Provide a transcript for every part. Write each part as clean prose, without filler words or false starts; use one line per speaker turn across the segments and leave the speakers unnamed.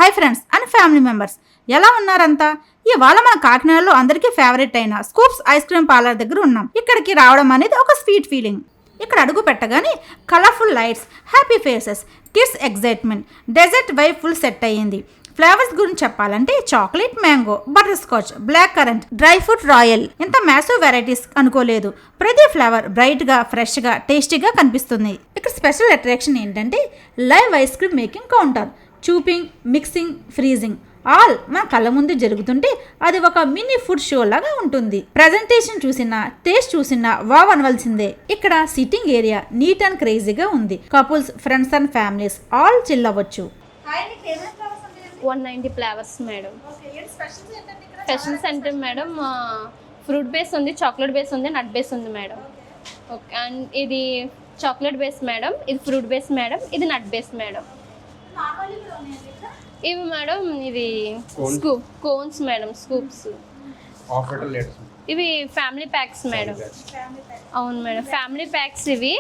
Hi friends and family members, ఎలా ఉన్నారంతా? ఇవాళ మన కాకినాడలో అందరికీ ఫేవరెట్ అయిన స్కూప్స్ ఐస్ క్రీమ్ పార్లర్ దగ్గర ఉన్నాం. ఇక్కడికి రావడం అనేది ఒక స్వీట్ ఫీలింగ్. ఇక్కడ అడుగు పెట్టగానే colourful lights, happy faces, kids excitement, dessert vibe full set అయ్యింది. ఫ్లేవర్స్ గురించి చెప్పాలంటే chocolate, mango, butterscotch, black currant, dry fruit, royal, ఇంత మ్యాసివ్ వెరైటీస్ అనుకోలేదు. ప్రతి ఫ్లేవర్ బ్రైట్గా, ఫ్రెష్గా, టేస్టీగా కనిపిస్తుంది. ఇక్కడ స్పెషల్ అట్రాక్షన్ ఏంటంటే live ice cream making counter. Scooping, mixing, freezing all మన కళ్ళ ముందు జరుగుతుంటే అది ఒక మినీ ఫుడ్ షో లాగా ఉంటుంది. ప్రజెంటేషన్ చూసినా, టేస్ట్ చూసినా వావ్ అనవలసిందే. ఇక్కడ సిట్టింగ్ ఏరియా నీట్ అండ్ క్రేజీగా ఉంది. Couples, friends and families all chill అవ్వచ్చు.
190 ఫ్లేవర్స్ మేడం. స్పెషల్స్ అంటే మేడం ఫ్రూట్ బేస్ ఉంది, చాక్లెట్ బేస్ ఉంది, నట్ బేస్ ఉంది మేడం. ఓకే, అండ్ ఇది చాక్లెట్ బేస్ మేడం, ఇది ఫ్రూట్ బేస్ మేడం, ఇది నట్ బేస్ మేడం. ఇవి మేడం ఇది కోన్స్ మేడం, స్కూప్స్. ఇవి ఫ్యామిలీ ప్యాక్స్ మేడం. అవును మేడం, ఫ్యామిలీ ప్యాక్స్ ఇవి.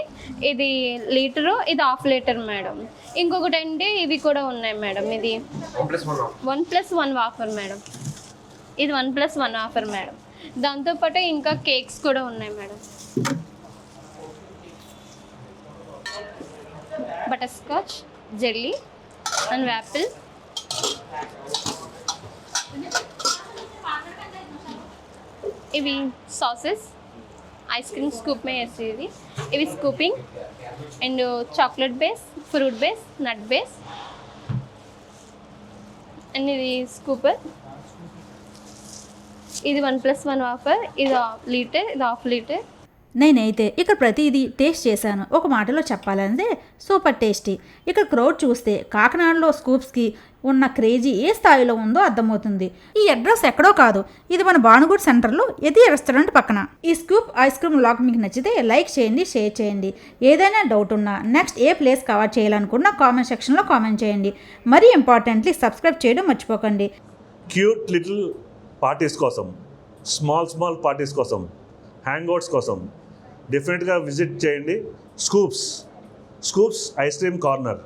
ఇది లీటరు, ఇది హాఫ్ లీటర్ మేడం. ఇంకొకటి అంటే ఇవి కూడా ఉన్నాయి మేడం. ఇది 1+1 ఆఫర్ మేడం. ఇది 1+1 ఆఫర్ మేడం. దాంతోపాటు ఇంకా కేక్స్ కూడా ఉన్నాయి madam. Butter scotch, jelly and apple. ఇవి సాసెస్, ఐస్ క్రీమ్ స్కూప్ మే వేసేది. ఇవి scooping and chocolate base, fruit base, nut base. And ఇది స్కూపర్. ఇది 1+1 ఆఫర్. ఇది లీటర్, ఇది హాఫ్ లీటర్.
నేనైతే ఇక్కడ ప్రతిదీ టేస్ట్ చేశాను. ఒక మాటలో చెప్పాలంటే సూపర్ టేస్టీ. ఇక్కడ క్రౌడ్ చూస్తే కాకినాడలో స్కూప్స్కి ఉన్న క్రేజీ ఏ స్థాయిలో ఉందో అర్థమవుతుంది. ఈ అడ్రస్ ఎక్కడో కాదు, ఇది మన భానుగుడి సెంటర్లో ఎది రెస్టారెంట్ పక్కన. ఈ స్కూప్ ఐస్ క్రీమ్ వ్లాగ్ మీకు నచ్చితే లైక్ చేయండి, షేర్ చేయండి. ఏదైనా డౌట్ ఉన్నా, నెక్స్ట్ ఏ ప్లేస్ కవర్ చేయాలనుకున్నా కామెంట్ సెక్షన్లో కామెంట్ చేయండి. మరీ ఇంపార్టెంట్లీ సబ్స్క్రైబ్ చేయడం మర్చిపోకండి.
క్యూట్ లిటిల్ పార్టీస్ కోసం, స్మాల్ పార్టీస్ కోసం, హ్యాంగ్అవుట్స్ కోసం డెఫినెట్గా విజిట్ చేయండి స్కూప్స్ ఐస్ క్రీమ్ కార్నర్.